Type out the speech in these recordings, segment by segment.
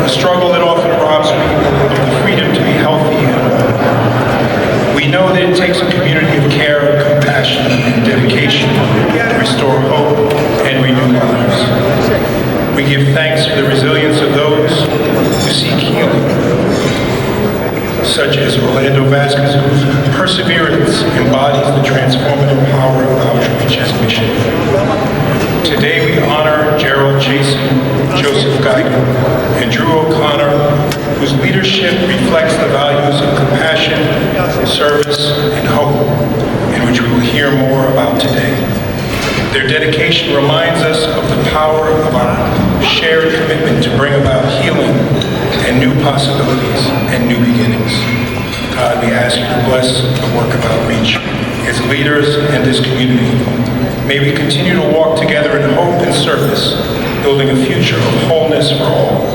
a struggle that often robs people of the freedom to be healthy and whole. We know that it takes a community of care, compassion, and dedication to restore hope and renew lives. We give thanks for the resilience of those who seek healing, such as Orlando Vasquez, whose perseverance embodies the transformative power of Outreach's mission. Today we honor Gerald Jason, Joseph Geiger, and Drew O'Connor, whose leadership reflects the values of compassion, service, and hope, in which we will hear more about today. Their dedication reminds us of the power of our shared commitment to bring about healing and new possibilities and new beginnings. God, we ask you to bless the work of Outreach, its leaders, and this community. May we continue to walk together in hope and service, building a future of wholeness for all.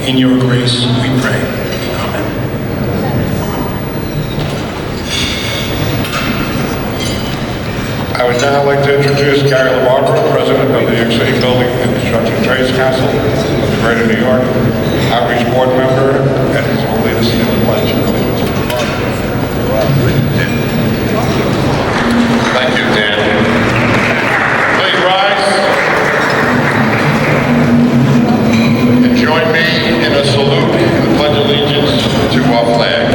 In your grace, we pray. Amen. I would now like to introduce Gary LaBarbera, President of the New York City Building and Construction Trades Council of Greater New York, Outreach Board Member, and his will lead us in the pledge of allegiance. Thank you, Dan. Please rise and join me in a salute and pledge allegiance to our flag.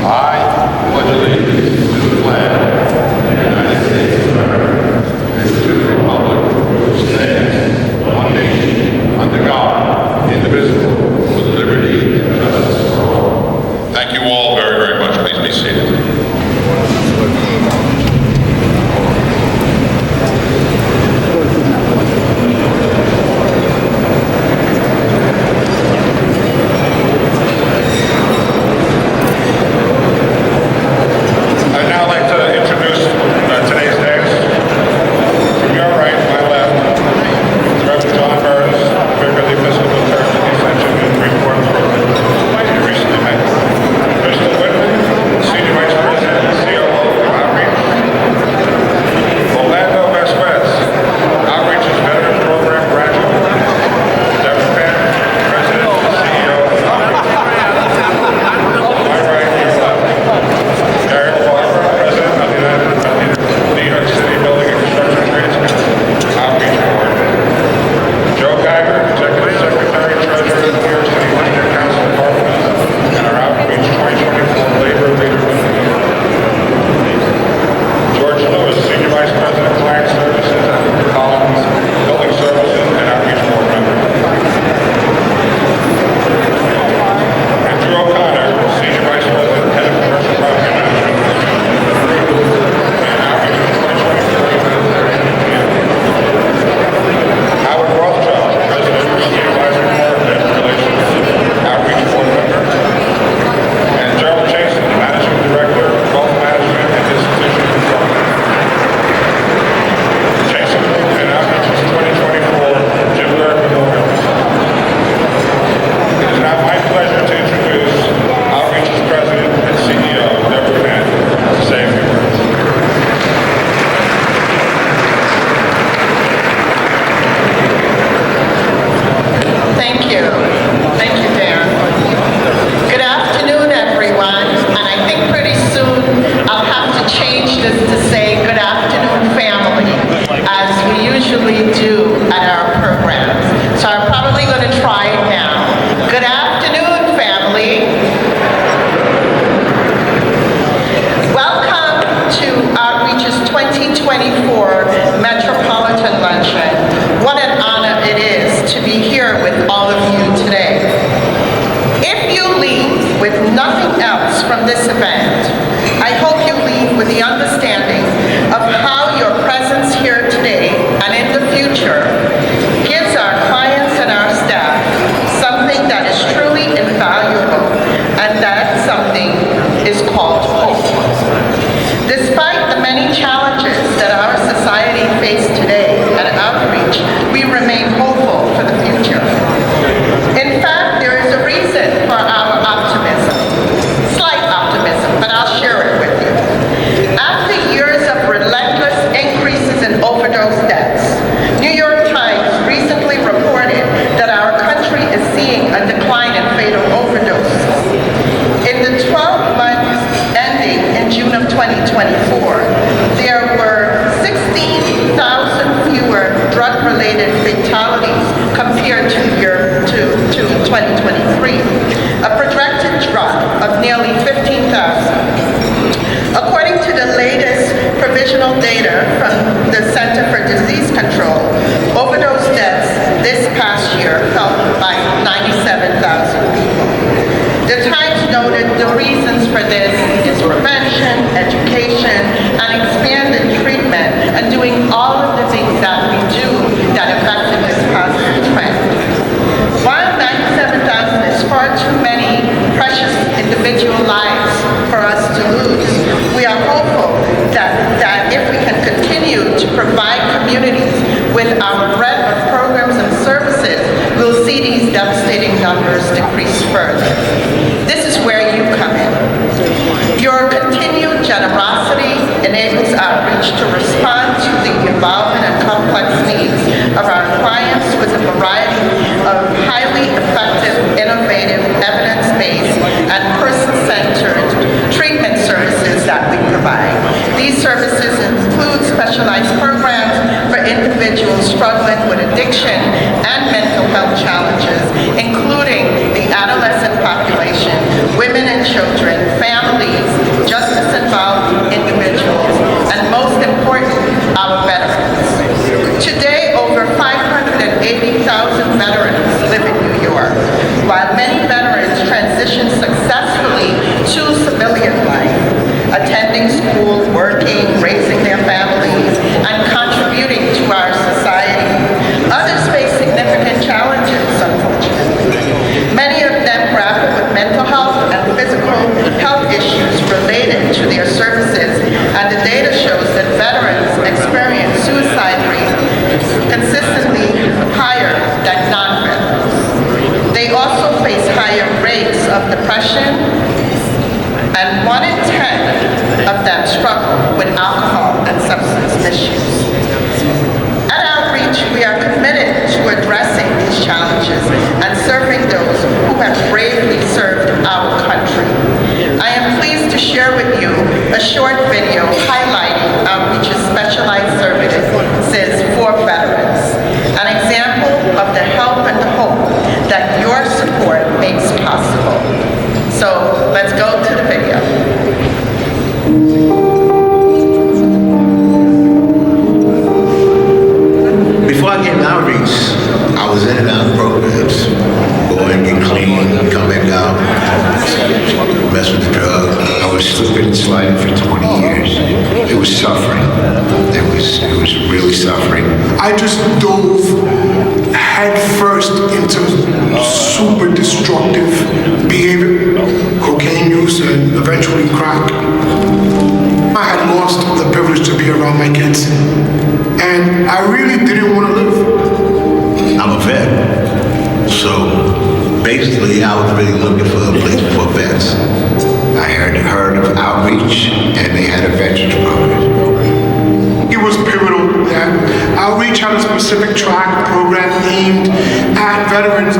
I pledge allegiance to the flag of the United States of America and to the republic which stands one nation under God, indivisible, with liberty and justice for all. Thank you all very, very much. Please be seated. Overdose deaths. New York Times The Times noted the reasons for this is prevention, education, and expanded treatment, and doing all of the things that we do that affected this positive trend. While 97,000 is far too many precious individual lives for us to lose, we are hopeful that if we can continue to provide communities with our breadth of programs and services, we'll see these devastating numbers decrease further. This is where you come in. Your continued generosity enables outreach to respond to the evolving and complex needs of our clients with a variety of highly effective, innovative, evidence-based, and person-centered treatment services that we provide. These services include specialized programs for individuals struggling with addiction and mental health challenges, including the adolescent population, women and children, families, justice-involved individuals, and most important, our veterans. Today, over 580,000 veterans live in New York. While many veterans transition successfully to civilian life, attending school, working, raising their families, and contributing to our society, others face significant challenges, unfortunately. Many of them grapple with mental health and physical health issues related to their services, and the data shows that veterans experience suicide rate consistently higher than non-veterans. They also face higher rates of depression, and 1 in 10 of them struggle with alcohol and substance misuse. At Outreach, we are committed to addressing these challenges and serving those who have bravely served our country. I am pleased to share with you a short video highlighting Outreach's specialized services for veterans, an example of the help and the hope that your support makes possible. So let's go to the video. Before I get in Outreach, I was in and out of programs. Go in, get clean, come back out, mess with the drug. I was slipping and sliding for 20 years. It was suffering. It was really suffering. I just dove head first into super destructive behavior, cocaine use, and eventually crack. I had lost the privilege to be around my kids, and I really didn't want to live. I'm a vet. So basically, I was really looking for a place for vets. I heard of Outreach, and they had a veterans program. It was pivotal that Outreach had a specific track program aimed at veterans.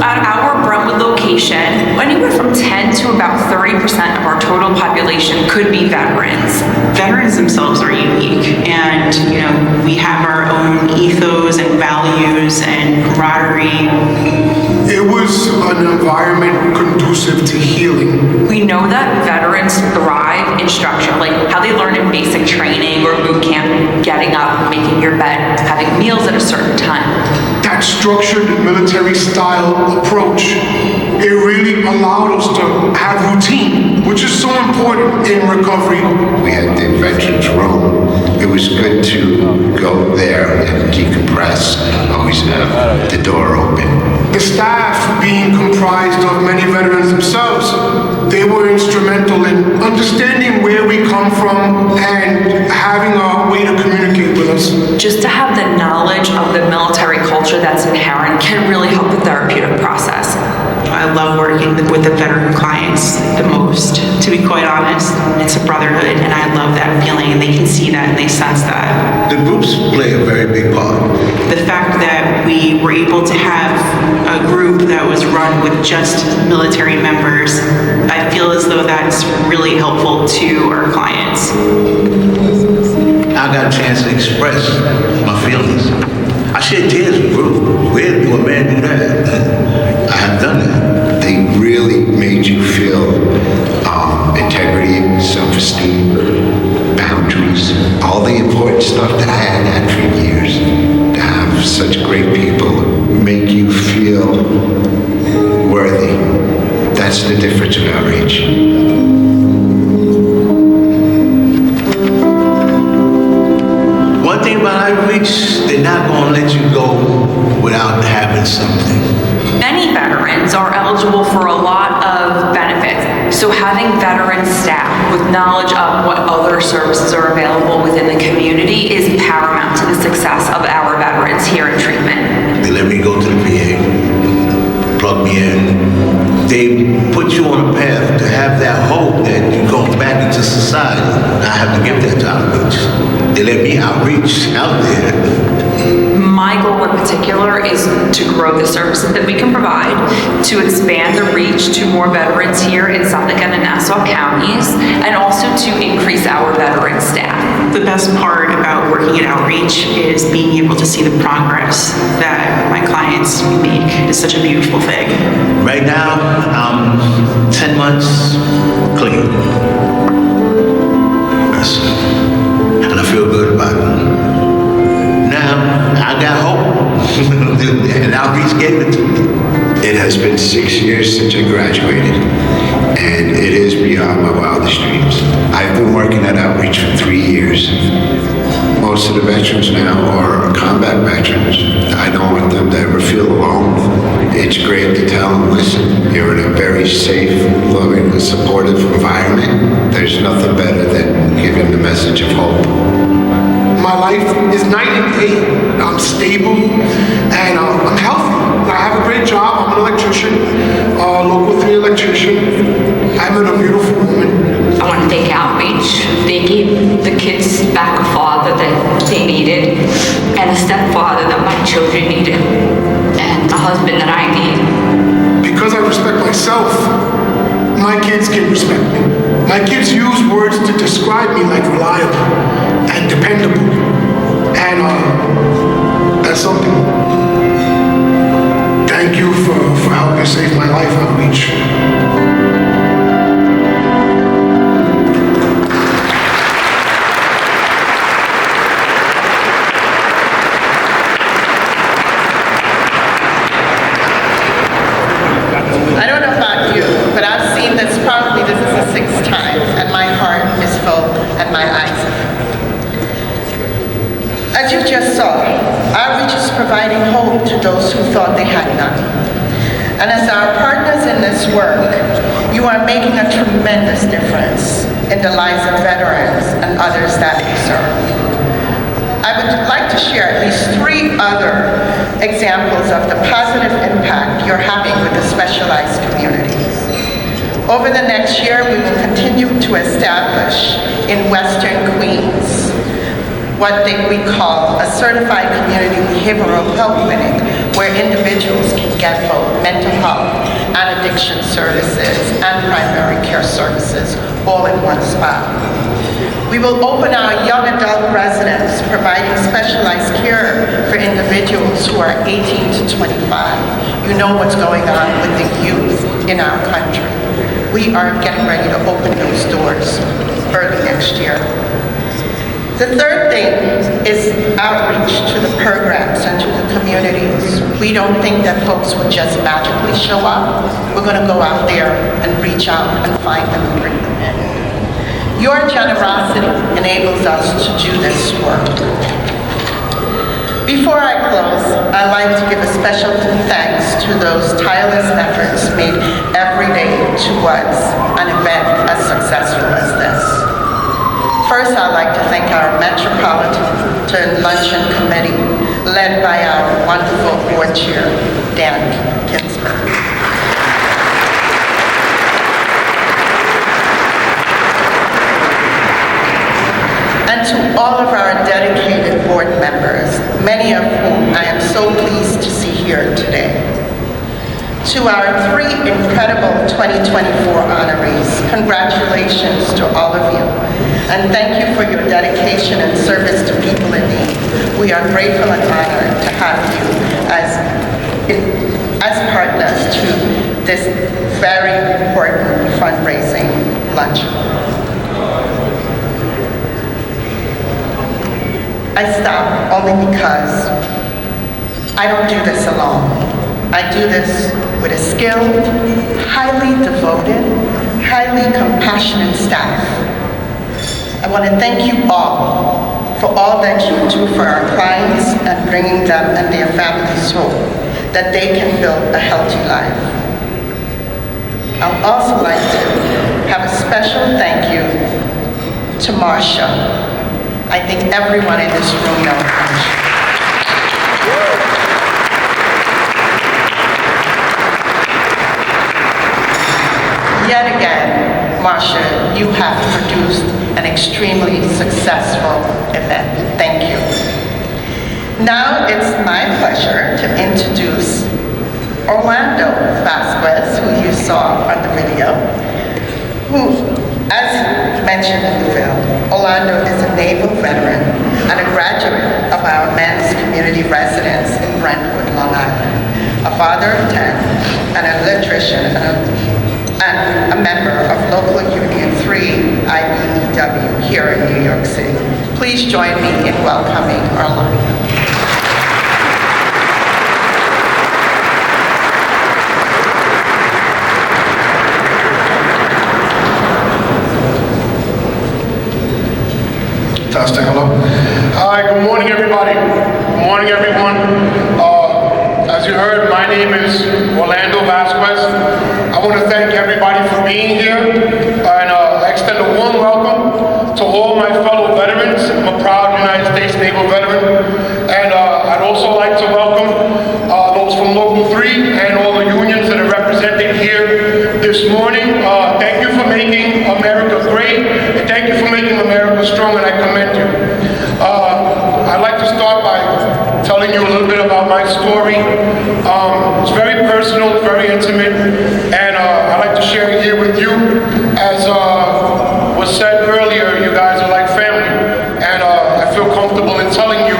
At our Brentwood location, anywhere from 10 to about 30% of our total population could be veterans. Veterans themselves are unique, and we have our own ethos and values and camaraderie. It was an environment conducive to healing. We know that veterans thrive in structure, like how they learn in basic training or boot camp, getting up, making your bed, having meals at a certain time. That structured military-style approach, it really allowed us to have routine, which is so important in recovery. We had the veterans room. It was good to go there and decompress, always have the door open. The staff, being comprised of many veterans themselves, they were instrumental in understanding where we come from and having a way to communicate with us. Just to have the knowledge of the military culture that's inherent can really help the therapeutic process. I love working with the veteran clients the most, to be quite honest. It's a brotherhood, and I love that feeling, and they can see that and they sense that. The groups play a very big part. The fact that we were able to have a group that was run with just military members, I feel as though that's really helpful to our clients. I got a chance to express my feelings. I shed tears with group. Where do a man do that? I have done that. They really made you feel integrity, self-esteem, boundaries, all the important stuff that I had for years. To have such great people make you feel they're not going to let you go without having something. Many veterans are eligible for a lot of benefits, so having veteran staff with knowledge of what other services are available within the community is paramount to the success of our veterans here in treatment. They let me go to the VA, plug me in. They put you on a path to have that hope that you're going back into society. I have to give that to outreach. They let me outreach out there. My goal in particular is to grow the services that we can provide, to expand the reach to more veterans here in Suffolk and Nassau counties, and also to increase our veteran staff. The best part about working at Outreach is being able to see the progress that my clients make. It's such a beautiful thing. Right now, I'm 10 months clean. That's it. And I feel good about it. Now, I got hope. And Outreach gave it to me. It has been 6 years since I graduated, and it is beyond my wildest dreams. I've been working at Outreach for 3 years. Most of the veterans now are combat veterans. I don't want them to ever feel alone. It's great to tell them, listen, you're in a very safe, loving, and supportive environment. There's nothing better than giving the message of hope. My life is night and day. I'm stable and I'm healthy. I have a great job. I'm an electrician, local 3 electrician. I met a beautiful woman. I want to thank Outreach. They gave the kids back a father that they needed, and a stepfather that my children needed, and a husband that I need. Because I respect myself, my kids can respect me. My kids use words to describe me like reliable and dependable. And that's something. Thank you for helping save my life, Outreach. I don't know about you, but I've seen this, probably this is the 6th time, and my heart is full and my eyes are full. As you just saw, Outreach is providing hope to those who thought they had none. And as our partners in this work, you are making a tremendous difference in the lives of veterans and others that we serve. I would like to share at least 3 other examples of the positive impact you're having with the specialized communities. Over the next year, we will continue to establish in Western Queens what we call a certified community behavioral health clinic, where individuals can get both mental health and addiction services and primary care services all in one spot. We will open our young adult residence, providing specialized care for individuals who are 18 to 25. You know what's going on with the youth in our country. We are getting ready to open those doors early next year. The third thing is outreach to the programs and to the communities. We don't think that folks will just magically show up. We're going to go out there and reach out and find them and bring them in. Your generosity enables us to do this work. Before I close, I'd like to give a special thanks to those tireless efforts made every day towards an event as successful as this. First, I'd like to thank our Metropolitan Luncheon Committee, led by our wonderful board chair, Dan Ginsberg. And to all of our dedicated board members, many of whom I am so pleased to see here today. To our 3 incredible 2024 honorees, congratulations to all of you. And thank you for your dedication and service to people in need. We are grateful and honored to have you as partners to this very important fundraising luncheon. I stop only because I don't do this alone. I do this with a skilled, highly devoted, highly compassionate staff. I want to thank you all for all that you do for our clients and bringing them and their families home, that they can build a healthy life. I'd also like to have a special thank you to Marsha. I think everyone in this room knows Marsha. Yet again, Marsha, you have produced an extremely successful event. Thank you. Now it's my pleasure to introduce Orlando Vasquez, who you saw on the video, who, as mentioned in the film, Orlando is a naval veteran and a graduate of our men's community residence in Brentwood, Long Island, a father of 10, and an electrician and a member of Local Union 3 IBEW here in New York City. Please join me in welcoming Orlando. Fantastic, hello. Hi, good morning, everybody. Good morning, everyone. As you heard, my name is Orlando Vasquez. I want to thank everybody for being here, and I extend a warm welcome to all my fellow veterans. I'm a proud United States Naval veteran, and I'd also like to welcome those from Local 3 and all the unions that are represented here this morning. Thank you for making America great, and thank you for making America strong, and I commend you. I'd like to start by telling you a little bit about my story. It's very personal, it's very intimate, and I'd like to share it here with you. As was said earlier, you guys are like family, and I feel comfortable in telling you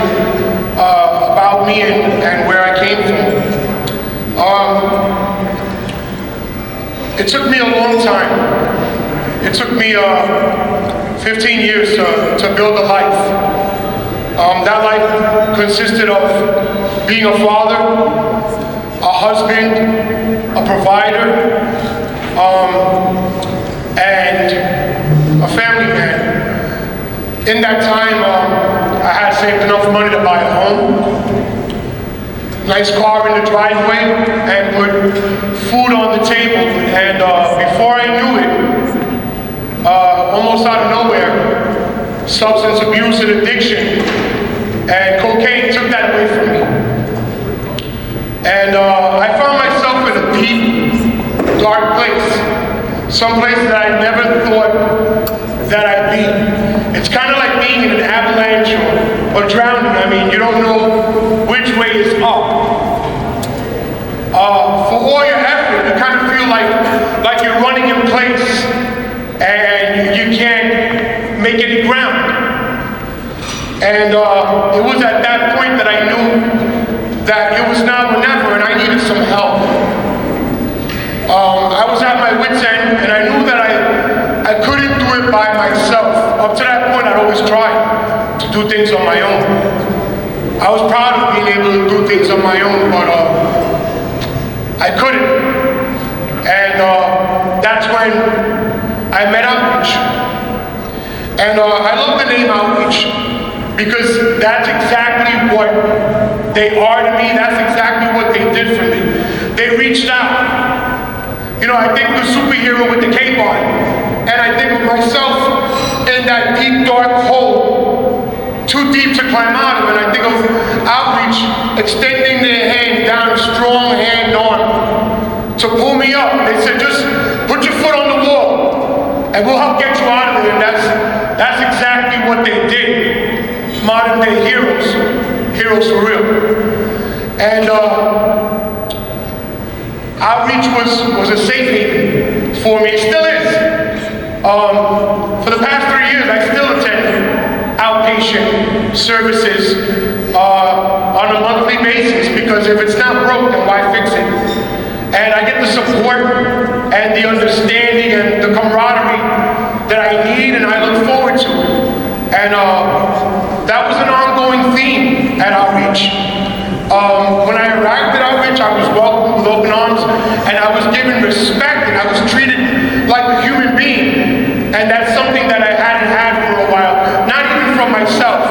about me and where I came from. It took me a long time. It took me 15 years to build a life. That life consisted of being a father, a husband, a provider, and a family man. In that time, I had saved enough money to buy a home, nice car in the driveway, and put food on the table. And before I knew it, almost out of nowhere, substance abuse and addiction and cocaine took that away from me. And I found myself in a deep, dark place, someplace that I never thought that I'd be. It's kind of like being in an avalanche or drowning. I mean, you don't know which way is up. For all your effort, you kind of feel like you're running in place and you can't make any ground. And it was at that point that I knew that it was now or never, and I needed some help. I was at my wit's end, and I knew that I couldn't do it by myself. Up to that point, I'd always tried to do things on my own. I was proud of being able to do things on my own, but I couldn't. And that's when I met Outreach. And I love the name Outreach, because that's exactly what they are to me. That's exactly what they did for me. They reached out. You know, I think of the superhero with the cape on, and I think of myself in that deep, dark hole, too deep to climb out of, and I think of Outreach extending their hand down, a strong hand on, to pull me up. They said, just put your foot on the wall, and we'll help get you out of there. And that's exactly what they did. Modern day heroes for real. And Outreach was a safe haven for me, still is. For the past 3 years, I still attend outpatient services on a monthly basis, because if it's not broke, then why fix it? And I get the support and the understanding and the camaraderie that I need and I look forward to. And that was an ongoing theme at Outreach. When I arrived at Outreach, I was welcomed with open arms, and I was given respect, and I was treated like a human being. And that's something that I hadn't had for a while, not even from myself.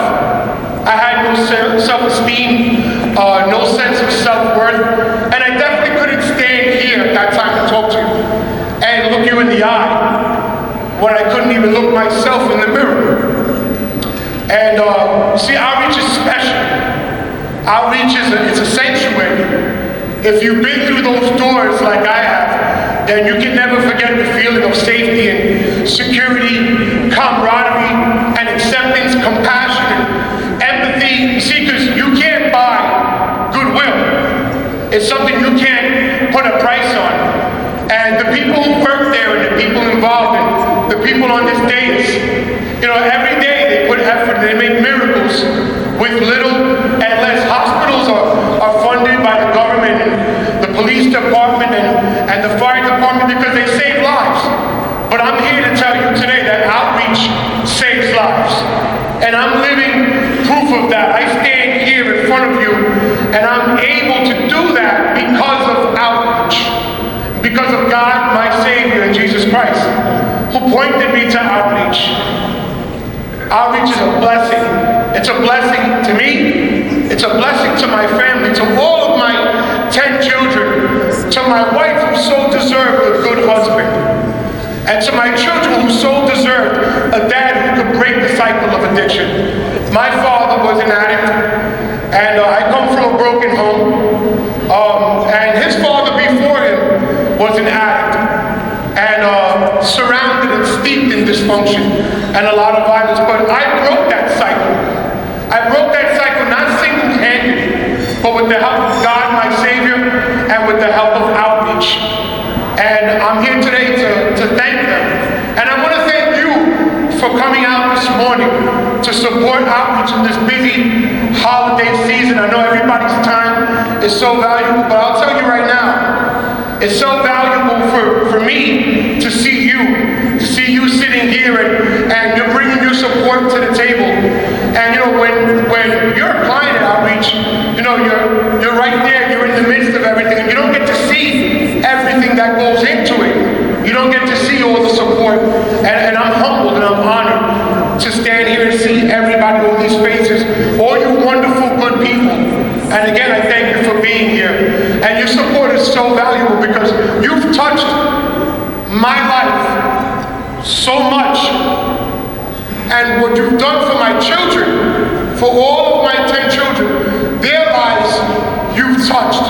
and look you in the eye when I couldn't even look myself in the mirror. And see, outreach is special. Outreach is a sanctuary. If you've been through those doors like I have, then you can never forget the feeling of safety and security, camaraderie, and acceptance, compassion, and empathy. See, because you can't buy goodwill. It's something you can't put a price on. And the people who work there and the people involved and the people on this dais, you know, every day they put effort, they make miracles with little and less. Hospitals are funded by the government and the police department and the fire department because they save lives. But I'm here to tell you today that outreach saves lives. And I'm living proof of that. I stand here in front of you and I'm able to do that because of outreach. Because of God, my Savior, and Jesus Christ, who pointed me to outreach. Outreach is a blessing. It's a blessing to me. It's a blessing to my family, to all of my 10 children, to my wife who so deserved a good husband, and to my children who so deserved a dad who could break the cycle of addiction. My father was an addict, and I come from a broken home, and his father before him was an addict, and surrounded and steeped in dysfunction and a lot of violence. But I broke that cycle. I broke that cycle not single-handed, but with the help of God, my Savior, and with the help of outreach. And I'm here today to thank them. And I want to thank you for coming out this morning to support outreach in this busy holiday season. I know everybody's time is so valuable, but I'll tell you right now, it's so valuable for me to see you sitting here and you're bringing your support to the table. And you know, when you're a client at outreach, you know, you're right there, you're in the midst of everything, and you don't get to see everything that goes into it. You don't get to see all the support. And I'm humbled and I'm honored to stand here and see everybody, all these faces, all you wonderful, good people. And again, I thank you for being here. And your support is so valuable because you've touched my life so much. And what you've done for my children, for all of my 10 children, their lives you've touched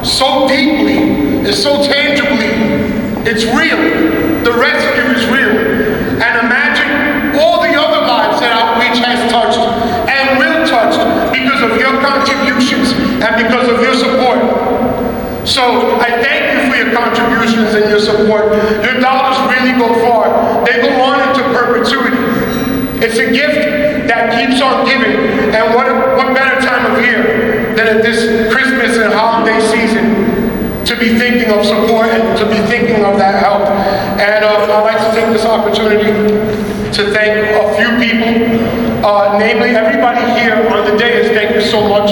so deeply, and so tangibly. It's real. The rescue is real. And imagine all the other lives that outreach has touched and will touch because of your contributions and because of your support. So I thank you for your contributions and your support. Your dollars really go far. They go on into perpetuity. It's a gift that keeps on giving. And what better time of year than at this Christmas and holiday season to be thinking of support and to be thinking of that help. And I'd like to take this opportunity to thank a few people, namely everybody here on the dais. Thank you so much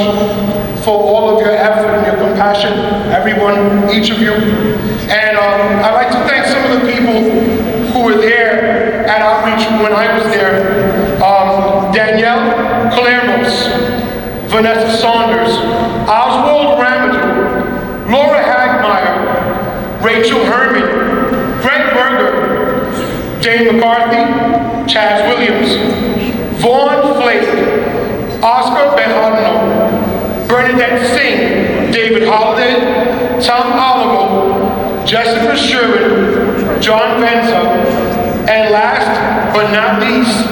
for all of your effort and your compassion, everyone, each of you. And I'd like to thank some of the people who were there at outreach when I was there. Danielle Calermos, Vanessa Saunders, Oswald Ramadou, Laura Hagmeyer, Rachel Herman, Greg Berger, Jane McCarthy, Chaz Williams, Vaughn Flake, Oscar Bejarno, Bernadette Singh, David Holiday, Tom Oliver, Jessica Sherman, John Venza, and last but not least,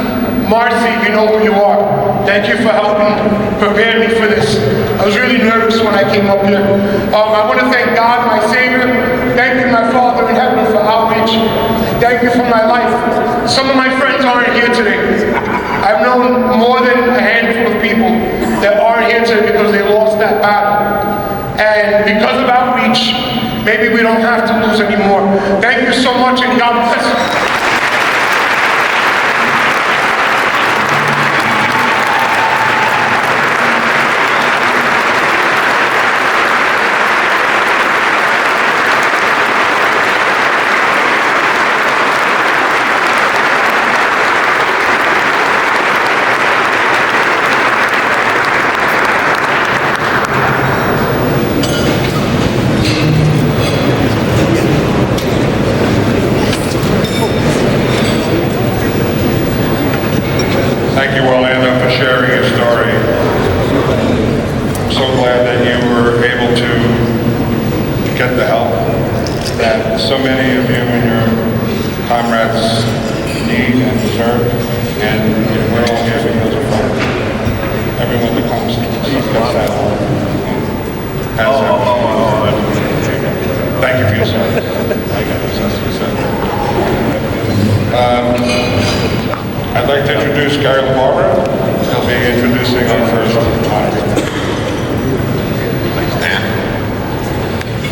Marcy, you know who you are. Thank you for helping prepare me for this. I was really nervous when I came up here. I want to thank God, my Savior. Thank you, my Father in heaven, for outreach. Thank you for my life. Some of my friends aren't here today. I've known more than a handful of people that aren't here today because they lost that battle. And because of outreach, maybe we don't have to lose anymore. Thank you so much, and God bless you. able to get the help that so many of you and your comrades need and deserve, and we're all here because of everyone that comes to us. Thank you for your service. I'd like to introduce Gary LaBarbera. He'll be introducing our first honoree.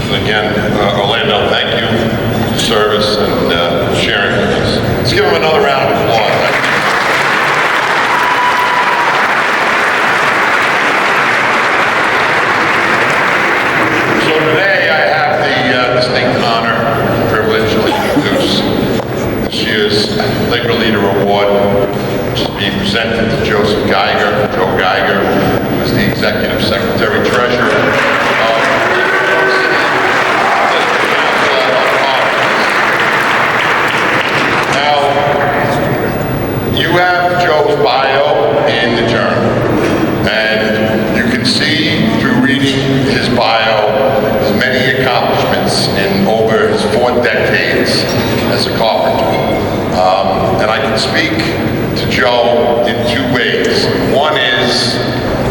Again, Orlando, thank you for your service and sharing with us. Let's give him another round of applause. So today I have the distinct honor and privilege to introduce this year's Labor Leader Award, which is being presented to Joe Geiger, who is the Executive Secretary Treasurer. You have Joe's bio in the journal, and you can see through reading his bio his many accomplishments in over his 4 decades as a carpenter. And I can speak to Joe in 2 ways. One is,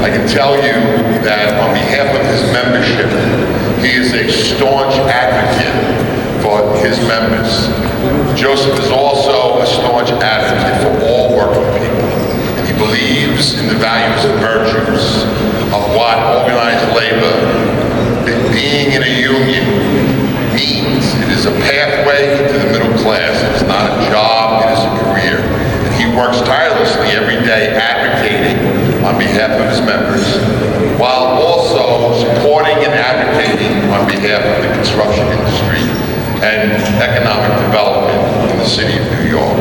I can tell you that on behalf of his membership, he is a staunch advocate for his members. Joseph is also a staunch advocate for all working people. And he believes in the values and virtues of what organized labor, being in a union, means. It is a pathway to the middle class. It is not a job, it is a career. And he works tirelessly every day advocating on behalf of his members, while also supporting and advocating on behalf of the construction industry and economic development in the city of New York.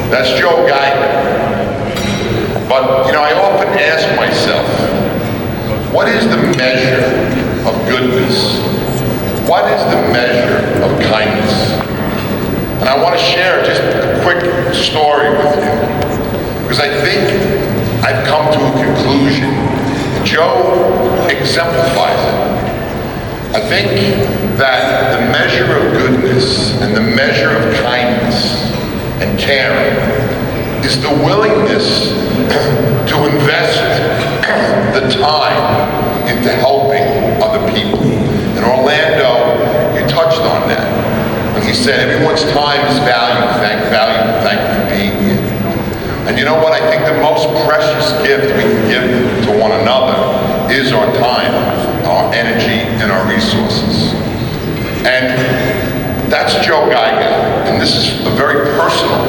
That's Joe Geiger. But, I often ask myself, what is the measure of goodness? What is the measure of kindness? And I want to share just a quick story with you, because I think I've come to a conclusion. Joe exemplifies it. I think that the measure of goodness and the measure of kindness and caring is the willingness to invest the time into helping other people. In Orlando, you touched on that. When he said everyone's time is valued, thank you for being here. And you know what? I think the most precious gift we can give to one another is our time, our energy, and our resources. And that's Joe Geiger, and this is a very personal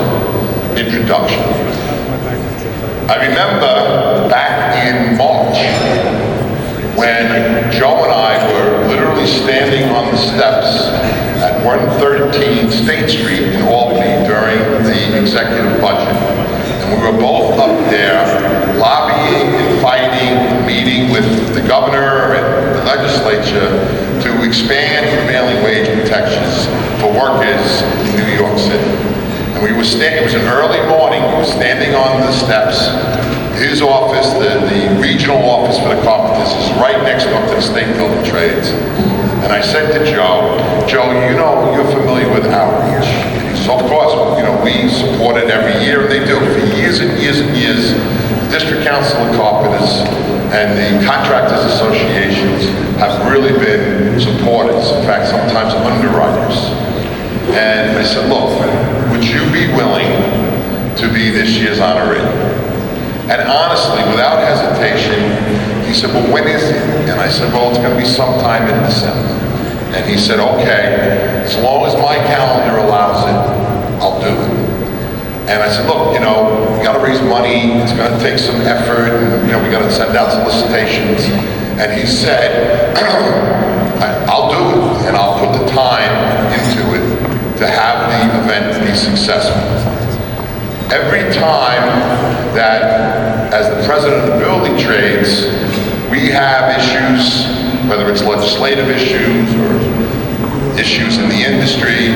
introduction. I remember back in March when Joe and I were literally standing on the steps at 113 State Street in Albany during the executive budget. And we were both up there lobbying and fighting, meeting with the governor and the legislature to expand prevailing wage protections for workers in New York City. And we were standing, it was an early morning, we were standing on the steps. His office, the regional office for the carpenters, is right next door to the State Building Trades. And I said to Joe, you're familiar with outreach. And he said, of course, we support it every year, and they do. For years and years and years, the District Council of Carpenters and the Contractors Associations have really been supporters, in fact, sometimes underwriters. And I said, look, would you be willing to be this year's honoree? And honestly, without hesitation, he said, well, when is it? And I said, well, it's going to be sometime in December. And he said, okay, as long as my calendar allows it, I'll do it. And I said, look, we got to raise money, it's going to take some effort, and, we got to send out solicitations. And he said, I'll do it, and I'll put the time into it to have the event be successful. Every time that, as the president of the building trades, we have issues, whether it's legislative issues or issues in the industry,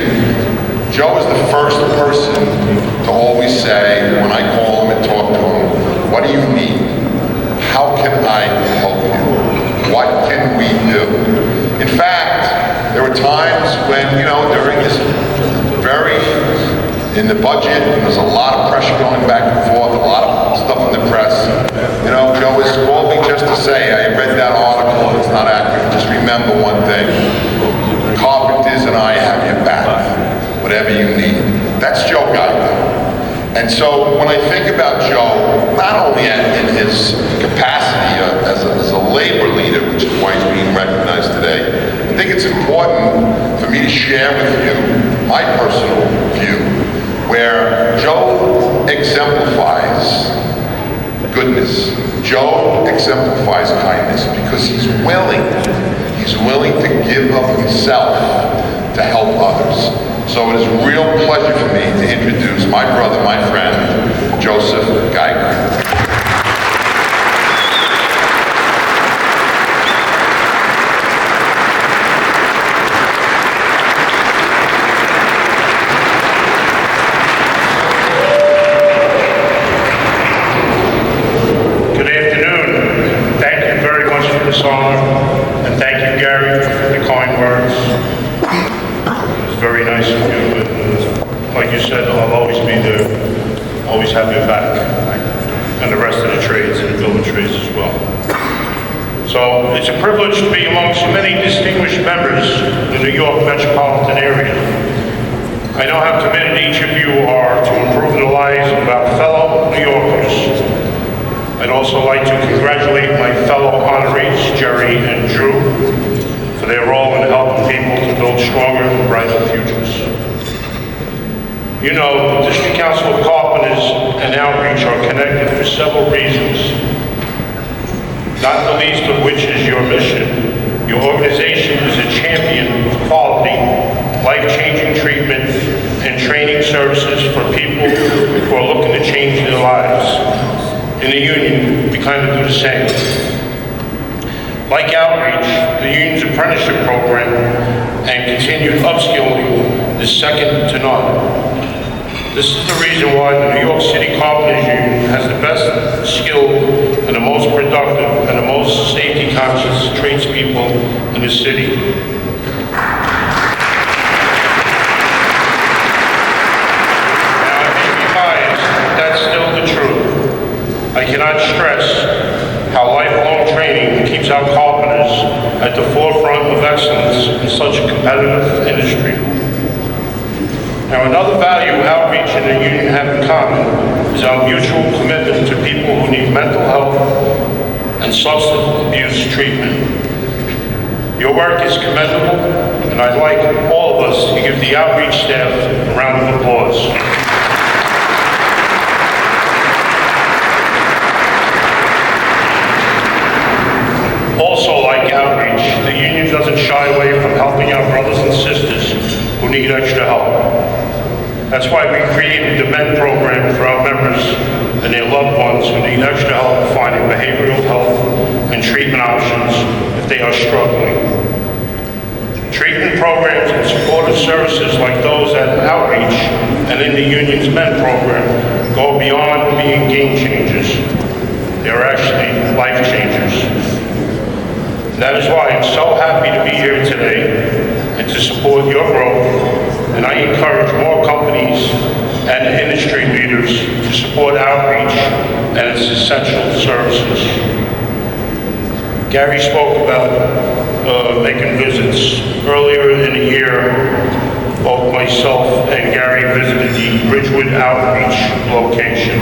Joe is the first person to always say, when I call him and talk to him, what do you need? How can I help you? what can we do? In fact, there were times when, during this in the budget, there was a lot of pressure going back and forth, a lot of stuff in the press. Joe has called me just to say, I read that article, it's not accurate. Just remember one thing. Carpenters and I have your back, whatever you need. That's Joe Geiger. And so when I think about Joe, not only in his capacity as a labor leader, which is why he's being recognized today, I think it's important for me to share with you my personal view, where Joe exemplifies goodness. Joe exemplifies kindness because he's willing to give of himself to help others. So it is a real pleasure for me to introduce my brother, my friend, Joseph Geiger. Very nice of you, and like you said, I'll always be there, always have your back, and the rest of the trades and the building trades as well. So it's a privilege to be amongst many distinguished members of the New York metropolitan area. I know how committed each of you are to improve the lives of our fellow New Yorkers. I'd also like to congratulate my fellow honorees, Jerry and Drew, for their role in helping people to build stronger and brighter futures. The District Council of Carpenters and Outreach are connected for several reasons, not the least of which is your mission. Your organization is a champion of quality, life-changing treatment, and training services for people who are looking to change their lives. In the union, we kind of do the same. Like Outreach, the union's apprenticeship program and continued upskilling is second to none. This is the reason why the New York City Carpenters Union has the best skilled and the most productive and the most safety-conscious tradespeople in the city. Now, I may be biased, but that's still the truth. I cannot stress how lifelong training keeps our carpenters at the forefront of excellence in such a competitive industry. Now, another value Outreach and the union have in common is our mutual commitment to people who need mental health and substance abuse treatment. Your work is commendable, and I'd like all of us to give the Outreach staff a round of applause. Also, like Outreach, the union doesn't shy away from helping our brothers and sisters who need extra help. That's why we created the MEN program for our members and their loved ones who need extra help finding behavioral health and treatment options if they are struggling. Treatment programs and supportive services like those at Outreach and in the union's MEN program go beyond being game changers. They are actually life changers. That is why I'm so happy to be here today and to support your growth, and I encourage more companies and industry leaders to support Outreach and its essential services. Gary spoke about making visits. Earlier in the year, both myself and Gary visited the Bridgewood Outreach location,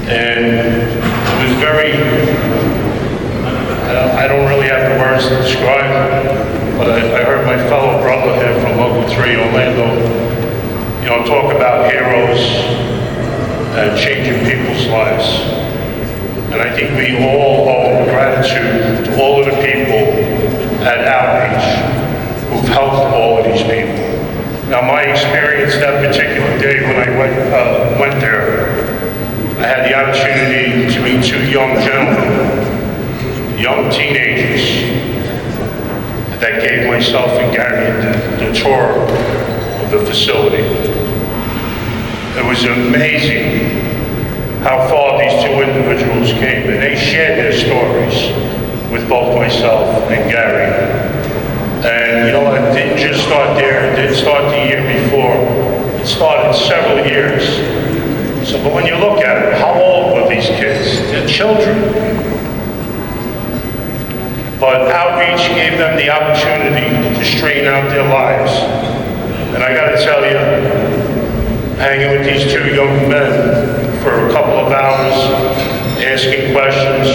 and it was very, I don't really have the words to describe it, but I heard my fellow brother here from Local 3, Orlando, talk about heroes and changing people's lives. And I think we all owe gratitude to all of the people at Outreach who've helped all of these people. Now, my experience that particular day when I went there, I had the opportunity to meet two young gentlemen, young teenagers, that gave myself and Gary the tour of the facility. It was amazing how far these two individuals came, and they shared their stories. with both myself and Gary. And you know what, it didn't just start there, it didn't start the year before. It started several years. So, but when you look at it, how old were these kids? They're children. But outreach gave them the opportunity to straighten out their lives. And I gotta tell you, hanging with these two young men for a couple of hours, asking questions,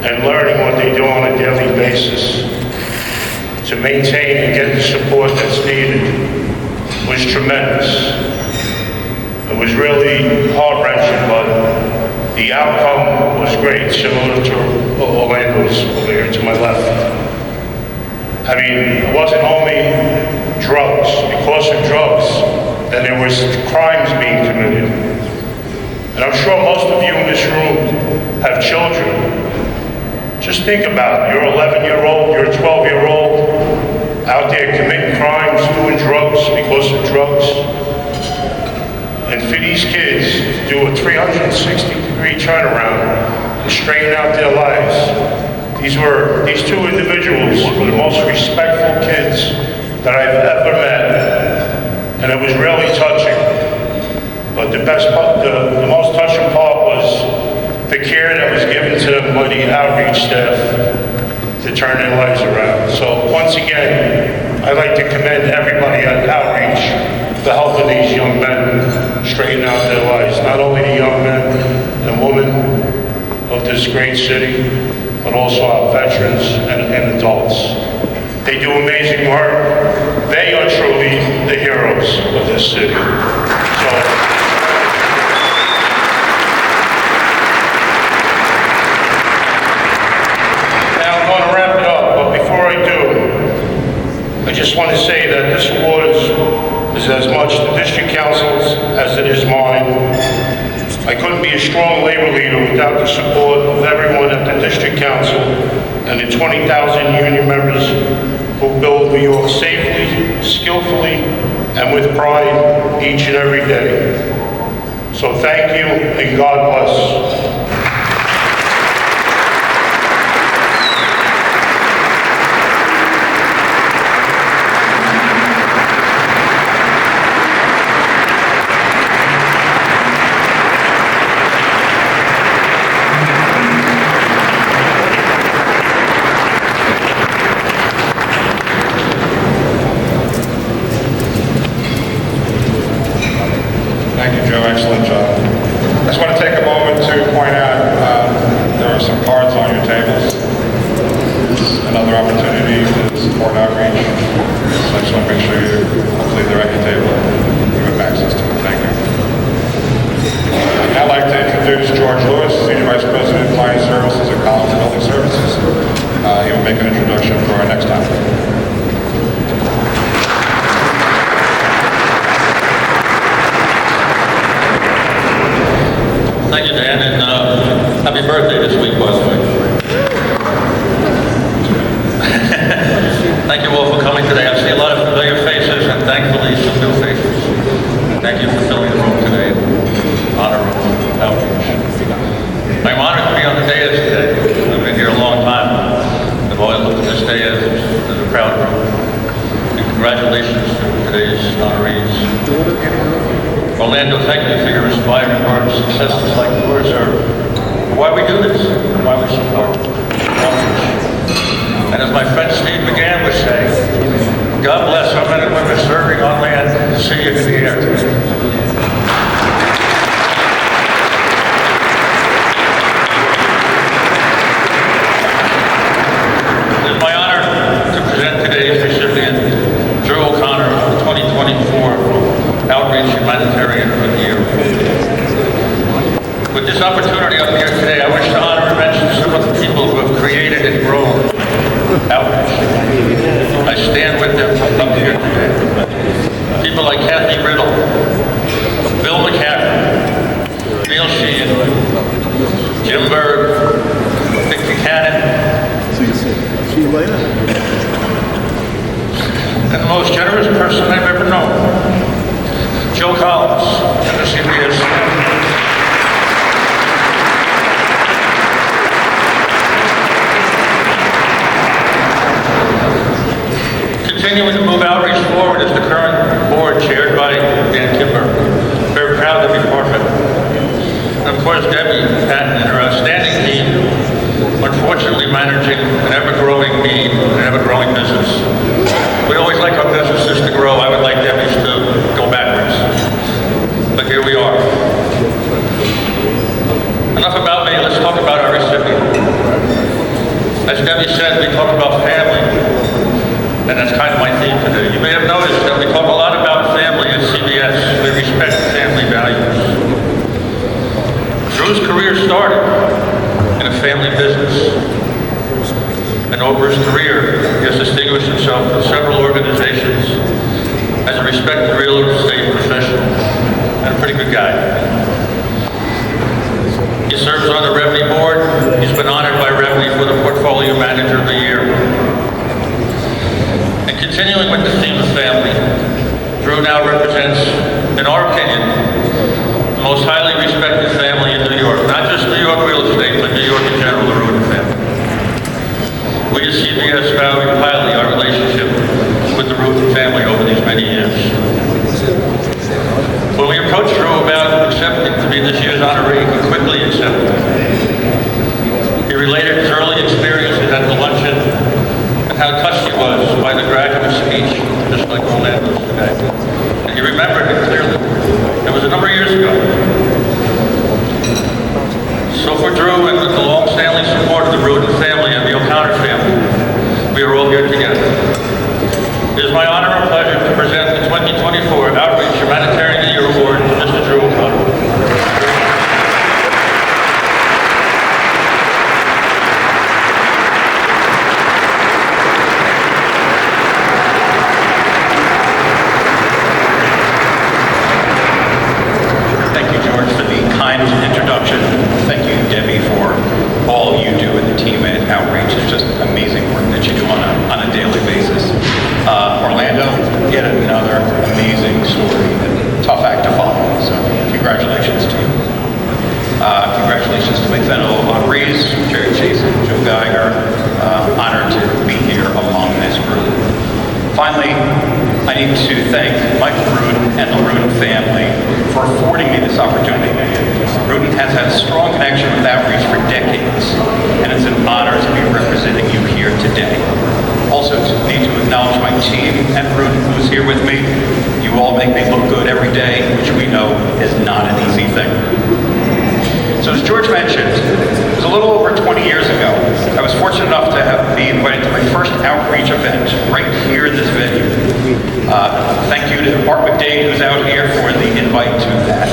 and learning what they do on a daily basis to maintain and get the support that's needed was tremendous. It was really heart-wrenching, but the outcome was great, similar to Orlando's over here to my left. I mean, it wasn't only drugs. Because of drugs, then there was crimes being committed. And I'm sure most of you in this room have children. Just think about it. You're an 11-year-old, you're a 12-year-old, out there committing crimes, doing drugs because of drugs. And for these kids to do a 360-degree turnaround and straighten out their lives, these two individuals were the most respectful kids that I've ever met, and it was really touching. But the best part, the most touching part was the care that was given to them by the outreach staff to turn their lives around. So once again, I'd like to commend everybody at outreach for helping these young men straighten out their lives. Not only the young men and women of this great city, but also our veterans and adults. They do amazing work. They are truly the heroes of this city. Now I'm going to wrap it up, but before I do, I just want to say that this award is as much the district council's as it is mine. I couldn't be a strong labor leader without the support of everyone at the district council and the 20,000 union members who build New York safely, skillfully, and with pride each and every day. So thank you and God bless. Thank you, Joe. Excellent job. I just want to take a moment to point out there are some cards on your tables. It's another opportunity to support outreach. So I just want to make sure you hopefully they're at your table and you have access to it. Thank you. I'd like to introduce George Lewis, Senior Vice President of Client Services at Collins Building Services. He will make an introduction for our next topic. Thank you, Dan, and happy birthday this week, by the way. Thank you all for coming today. I see a lot of familiar faces and thankfully some new faces. Thank you for filling the room today in honor of outreach. I'm honored to be on the dais today. I've been here a long time. I've always looked at this day as a proud group. And congratulations to today's honorees. Orlando, thank you for your inspiring words. Successes like yours are why we do this, and why we support outreach. And as my friend Steve McGann would say, God bless our men and women serving on land, sea, and in the air. It is my honor to present today's recipient, Joe O'Connor, for the 2024 Outreach Humanitarian of the Year. With this opportunity up here today, I wish to honor and mention some of the people who have created and grown outreach. I stand with them up here today. People like Kathy Riddle, Bill McCaffrey, Neil Sheehan, Jim Berg, Dick Buchanan, and the most generous person I've ever known, Joe Collins, and the CBS. continuing to move outreach forward is the current board chaired by Dan Kimber. Very proud to be part of it. And of course, Debbie Patton and her outstanding team, unfortunately managing an ever-growing need, an ever-growing business. We always like our businesses to grow. I would like Debbie's to go backwards. But here we are. Enough about me, let's talk about our recipient. As Debbie said, we talk about family, and that's kind of my theme today. You may have noticed that we talk a lot about family at CBS. We respect family values. Drew's career started in a family business, and over his career, he has distinguished himself with several organizations as a respected real estate professional and a pretty good guy. He serves on the Revenue Board. He's been honored by Revenue for the Portfolio Manager of the Year. And continuing with the theme of family, Drew now represents, in our opinion, the most highly respected family in New York. Not just New York real estate, but New York in general, the Rudin family. We at CBS value highly our relationship with the Rudin family over these many years. When we approached Drew about accepting to be this year's honoree, he quickly accepted. He related his early experiences at the luncheon and how touched he was by the graduate speech, just like Orlando's today. And he remembered it clearly. It was a number of years ago. So for Drew and with the long-standing support of the Rudin family and the O'Connor family, we are all here together. It is my honor and pleasure to present the 2024 Outreach Humanitarian Year Award to Mr. Drew O'Connor. Thank you, George, for the kind introduction. Thank you, Debbie, for all you do in the team at Outreach. It's just amazing work that you do on a daily basis. Orlando, yet another amazing story, tough act to follow, so congratulations to you. Congratulations to my fellow honorees, Jerry Jason, Joe Geiger. Honored to be here among this group. Finally, I need to thank Michael Rudin and the Rudin family for affording me this opportunity. Rudin has had a strong connection with Outreach for decades, and it's an honor to be representing you here today. Also, need to acknowledge my team and Rudin, who's here with me. You all make me look good every day, which we know is not an easy thing. So as George mentioned, it was a little over 20 years ago. I was fortunate enough to be invited to my first outreach event right here in this venue. Thank you to Art McDade, who's out here, for the invite to that.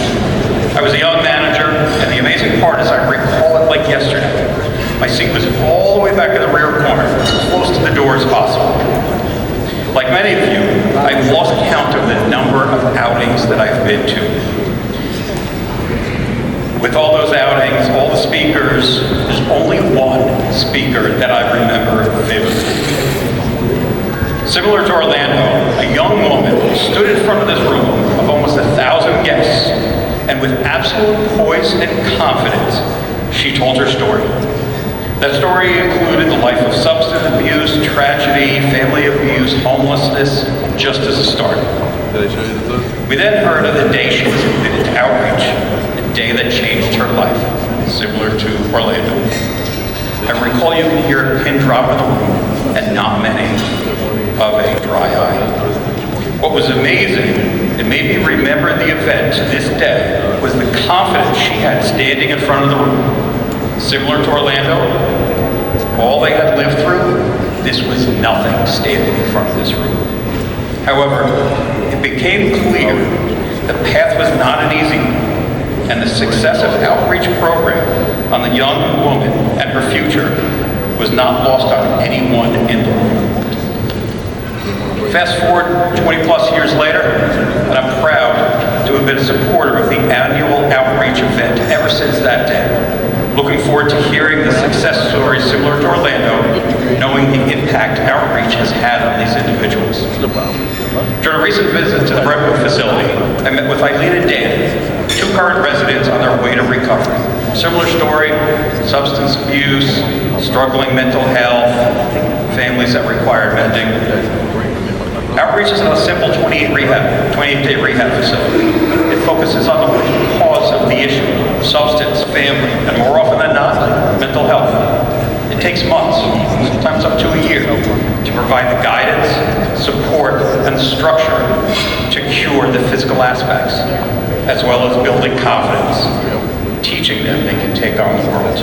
I was a young manager, and the amazing part is I recall it like yesterday. My seat was all the way back in the rear corner, as close to the door as possible. Like many of you, I've lost count of the number of outings that I've been to. With all those outings, all the speakers, there's only one speaker that I remember vividly. Similar to Orlando, a young woman stood in front of this room of almost 1,000 guests, and with absolute poise and confidence, she told her story. That story included the life of substance abuse, tragedy, family abuse, homelessness, just as a start. We then heard of the day she was admitted to Outreach, the day that changed her life, similar to Orlando. I recall you can hear a pin drop in the room, and not many of a dry eye. What was amazing, and made me remember the event to this day, was the confidence she had standing in front of the room. Similar to Orlando, all they had lived through, this was nothing standing in front of this room. However, it became clear the path was not an easy one, and the success of Outreach program on the young woman and her future was not lost on anyone in the room. Fast forward 20 plus years later, and I'm proud to have been a supporter of the annual Outreach event ever since that day. Looking forward to hearing the success stories similar to Orlando, knowing the impact Outreach has had on these individuals. During a recent visit to the Brentwood facility, I met with Eileen and Dan, two current residents on their way to recovery. Similar story, substance abuse, struggling mental health, families that required mending. outreach is not a simple 28-day rehab facility. It focuses on the root cause of the issue, substance, family, and more often than not, mental health. It takes months, sometimes up to a year, to provide the guidance, support, and structure to cure the physical aspects, as well as building confidence, teaching them they can take on the world.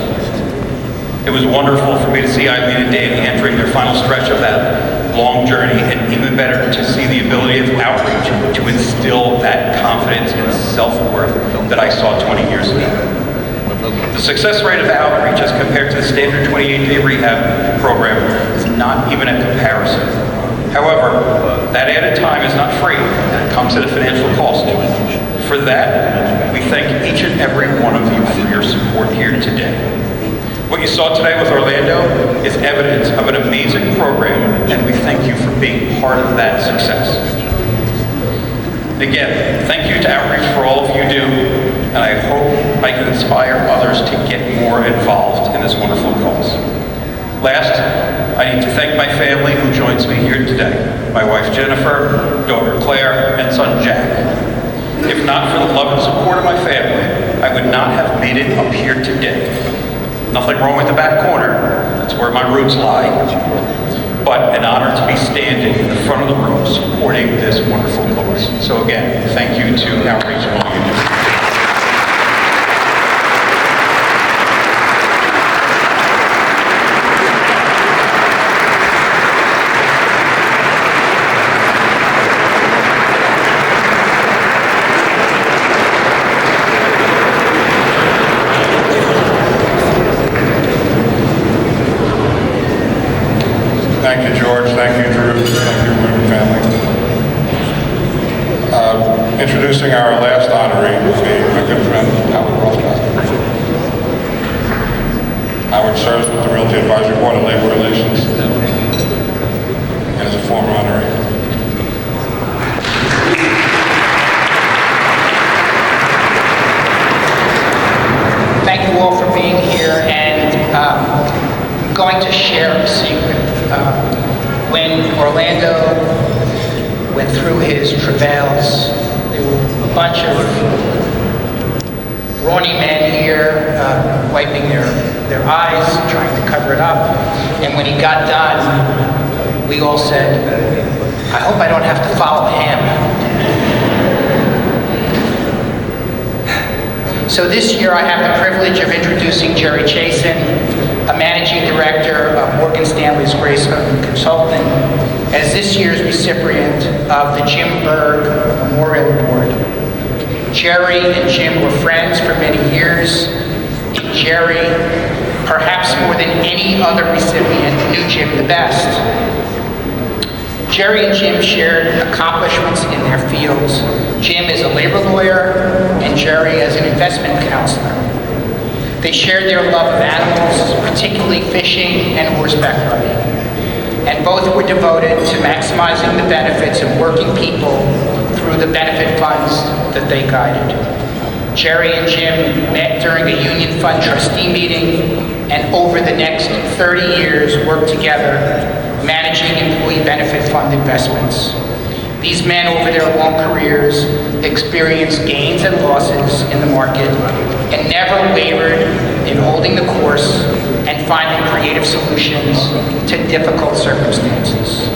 It was wonderful for me to see Eileen and Danny entering their final stretch of that long journey, and even better to see the ability of outreach to instill that confidence and self-worth that I saw 20 years ago. The success rate of outreach as compared to the standard 28-day rehab program is not even a comparison. However, that added time is not free, and it comes at a financial cost. For that, we thank each and every one of you for your support here today. What you saw today with Orlando is evidence of an amazing program, and we thank you for being part of that success. Again, thank you to Outreach for all of you do, and I hope I can inspire others to get more involved in this wonderful cause. Last, I need to thank my family who joins me here today, my wife Jennifer, daughter Claire, and son Jack. If not for the love and support of my family, I would not have made it up here today. Nothing wrong with the back corner, that's where my roots lie. But an honor to be standing in the front of the room supporting this wonderful cause. So again, thank you to Outreach and all you do. Thank you, George. Thank you, Drew. Thank you, family. Introducing our last honoree will be my good friend, Howard Rothschild. Howard serves with the Realty Advisory Board on Labor Relations and is a former honoree. Thank you all for being here, and I'm going to share a secret. When Orlando went through his travails, there were a bunch of brawny men here wiping their eyes, trying to cover it up. And when he got done, we all said, I hope I don't have to follow him. So this year I have the privilege of introducing Jerry Chasen, a managing director of Morgan Stanley's Grace Consulting, as this year's recipient of the Jim Berg Memorial Award. Jerry and Jim were friends for many years, and Jerry, perhaps more than any other recipient, knew Jim the best. Jerry and Jim shared accomplishments in their fields. Jim is a labor lawyer, and Jerry as an investment counselor. They shared their love of animals, particularly fishing and horseback riding, and both were devoted to maximizing the benefits of working people through the benefit funds that they guided. Jerry and Jim met during a union fund trustee meeting, and over the next 30 years worked together managing employee benefit fund investments. These men, over their long careers, experienced gains and losses in the market and never wavered in holding the course and finding creative solutions to difficult circumstances.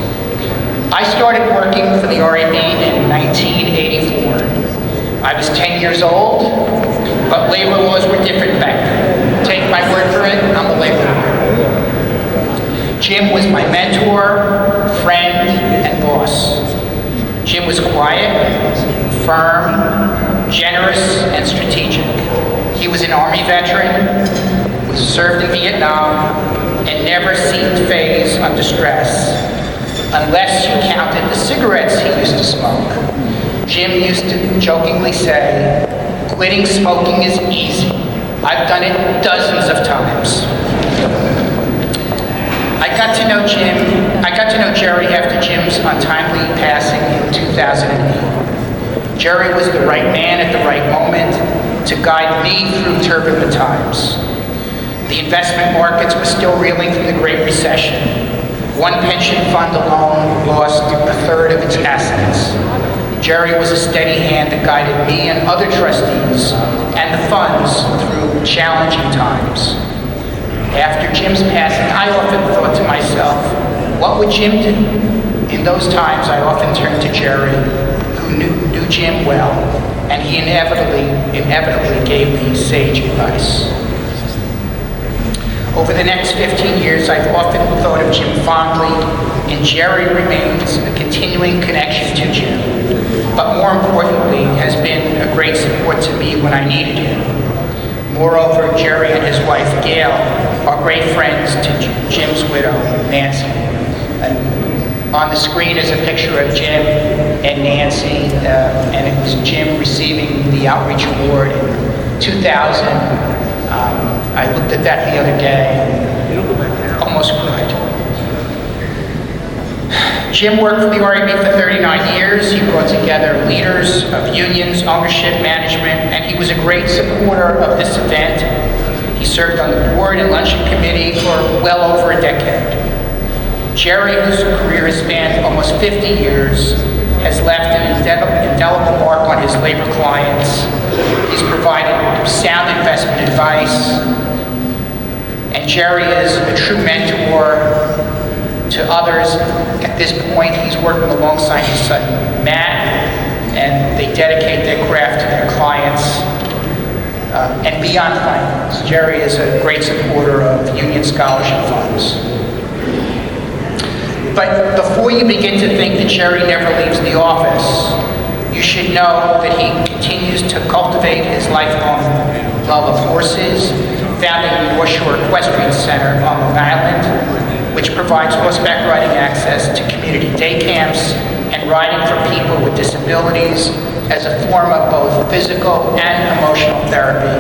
I started working for the RAB in 1984. I was 10 years old, but labor laws were different back then. Take my word for it, I'm a labor lawyer. Jim was my mentor, friend, and boss. Jim was quiet, firm, generous, and strategic. He was an Army veteran, served in Vietnam, and never seemed fazed under stress, unless you counted the cigarettes he used to smoke. Jim used to jokingly say, "Quitting smoking is easy. I've done it dozens of times." I got to know Jerry after Jim's untimely passing in 2008. Jerry was the right man at the right moment to guide me through turbulent times. The investment markets were still reeling from the Great Recession. One pension fund alone lost a third of its assets. Jerry was a steady hand that guided me and other trustees and the funds through challenging times. After Jim's passing, I often thought to myself, what would Jim do? In those times, I often turned to Jerry, who knew Jim well, and he inevitably gave me sage advice. Over the next 15 years, I've often thought of Jim fondly, and Jerry remains a continuing connection to Jim, but more importantly, has been a great support to me when I needed him. Moreover, Jerry and his wife, Gail, are great friends to Jim's widow, Nancy. And on the screen is a picture of Jim and Nancy, and it was Jim receiving the Outreach Award in 2000. I looked at that the other day and almost cried. Jim worked for the RAB for 39 years. He brought together leaders of unions, ownership, management, and he was a great supporter of this event. He served on the board and luncheon committee for well over a decade. Jerry, whose career has spanned almost 50 years, has left an indelible mark on his labor clients. He's provided sound investment advice, and Jerry is a true mentor to others. At this point, he's working alongside his son, Matt, and they dedicate their craft to their clients and beyond finance. Jerry is a great supporter of union scholarship funds. But before you begin to think that Jerry never leaves the office, you should know that he continues to cultivate his lifelong love of horses, founding the North Shore Equestrian Center on Long Island, which provides horseback riding access to community day camps and riding for people with disabilities as a form of both physical and emotional therapy,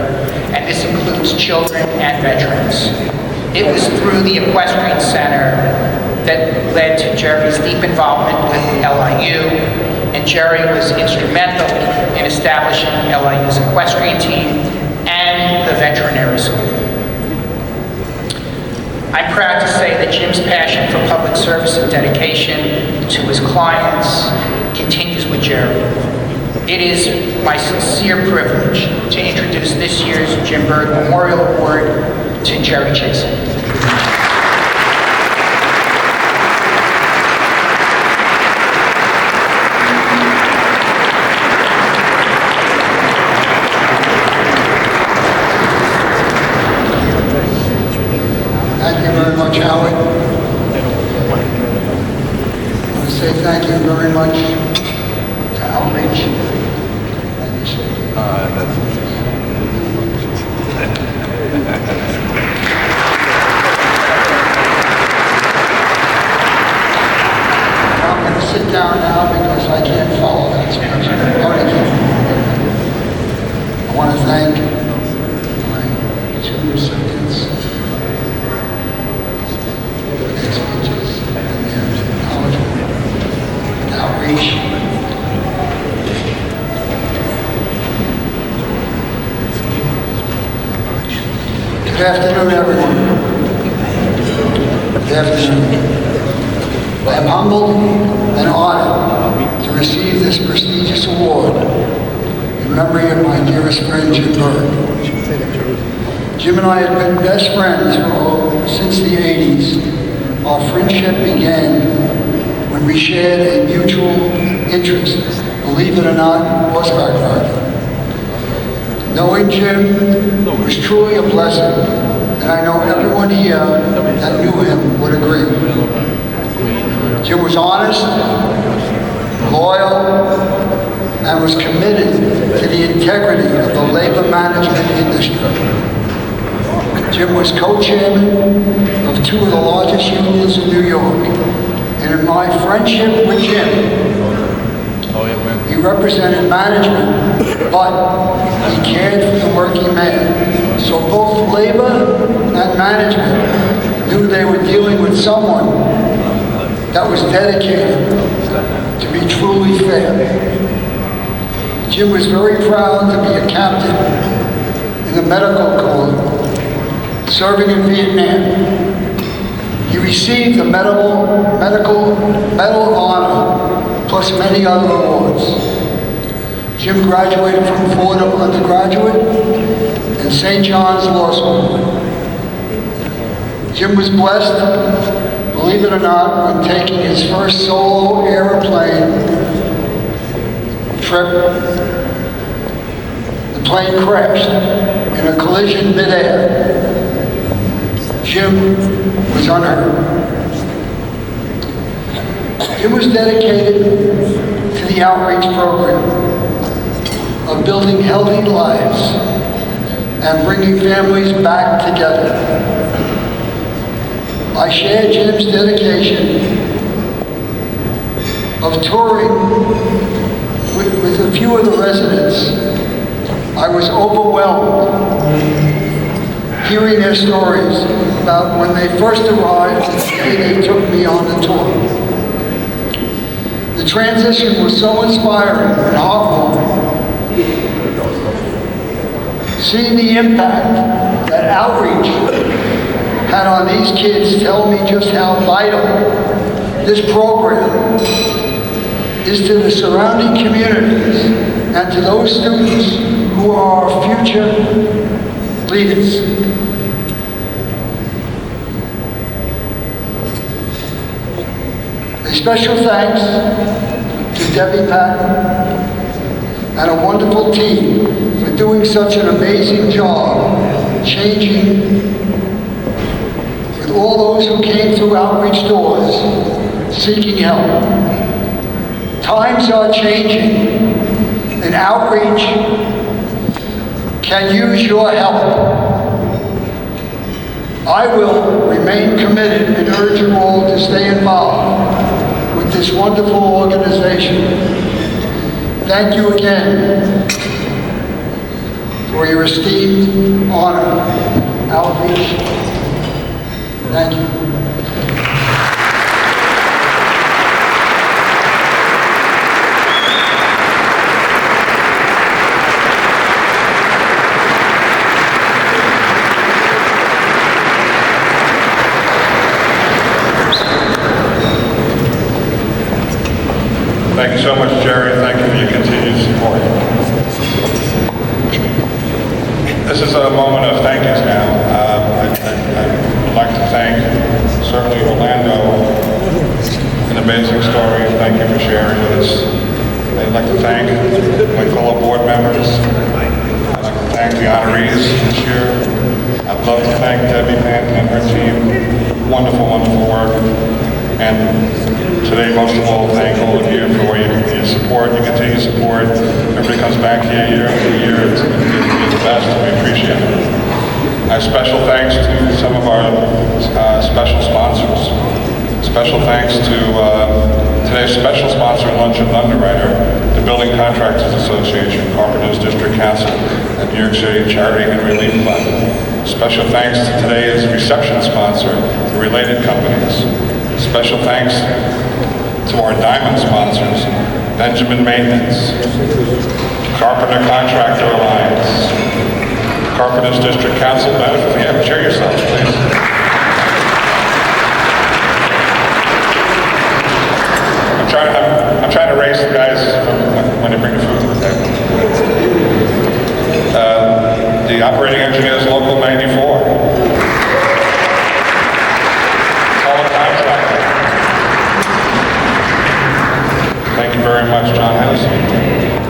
and this includes children and veterans. It was through the Equestrian Center that led to Jerry's deep involvement with LIU, and Jerry was instrumental in establishing LIU's equestrian team and the veterinary school. I'm proud to say that Jim's passion for public service and dedication to his clients continues with Jerry. It is my sincere privilege to introduce this year's Jim Berg Memorial Award to Jerry Chasen. Howard. I want to say thank you very much to Outreach. I'm going to sit down now because I can't follow that speech. I want to thank my two recipients. Outreach. Good afternoon, everyone. Good afternoon. I am humbled and honored to receive this prestigious award in memory of my dearest friend, Jim Berg. Jim and I have been best friends since the 80s. Our friendship began when we shared a mutual interest, believe it or not, horseback riding. Knowing Jim was truly a blessing, and I know everyone here that knew him would agree. Jim was honest, loyal, and was committed to the integrity of the labor management industry. Jim was co-chairman of two of the largest unions in New York. And in my friendship with Jim, he represented management, but he cared for the working man. So both labor and management knew they were dealing with someone that was dedicated to be truly fair. Jim was very proud to be a captain in the medical corps, serving in Vietnam. He received the Medal of Honor, plus many other awards. Jim graduated from Fordham undergraduate and St. John's Law School. Jim was blessed, believe it or not, when taking his first solo airplane trip. The plane crashed in a collision midair. Jim was unhurt. Jim was dedicated to the outreach program of building healthy lives and bringing families back together. I share Jim's dedication of touring with a few of the residents. I was overwhelmed hearing their stories about when they first arrived and the day they took me on the tour. The transition was so inspiring and heartwarming. Seeing the impact that outreach had on these kids tell me just how vital this program is to the surrounding communities and to those students who are our future leaders. A special thanks to Debbie Patton and a wonderful team for doing such an amazing job changing with all those who came through outreach doors seeking help. Times are changing and outreach can use your help. I will remain committed and urge you all to stay involved with this wonderful organization. Thank you again for your esteemed honor, outreach. Thank you. Thank you so much, Jerry. Thank you for your continued support. This is a moment of thank yous now. I'd like to thank certainly Orlando, an amazing story. Thank you for sharing with us. I'd like to thank my fellow board members. I'd like to thank the honorees this year. I'd love to thank Debbie Patton and her team. Wonderful, wonderful work. And today, most of all, thank all of you for your support, your continued support. Everybody comes back here year after year. It's the best, and we appreciate it. A special thanks to some of our special sponsors. Special thanks to today's special sponsor, Luncheon Underwriter, the Building Contractors Association, Carpenters District Council, and New York City Charity and Relief Fund. Special thanks to today's reception sponsor, the Related Companies. Special thanks to our diamond sponsors, Benjamin Maintenance, Carpenter Contractor Alliance, Carpenters District Council benefit. Yeah, cheer yourselves, please. I'm trying to raise the guys from when they bring the food to the table. The operating engineers, Local 94. Thank you very much, John Hennessy.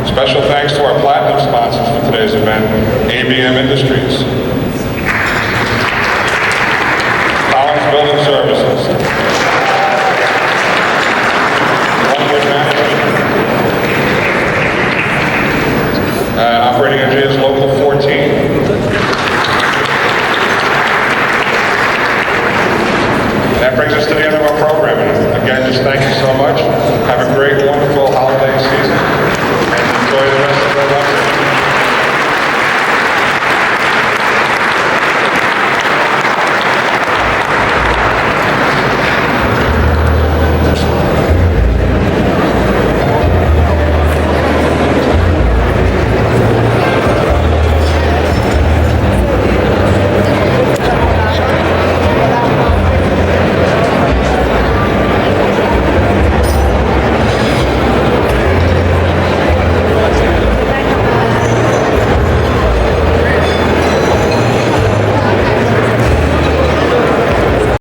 Special thanks to our platinum sponsors for today's event, ABM Industries,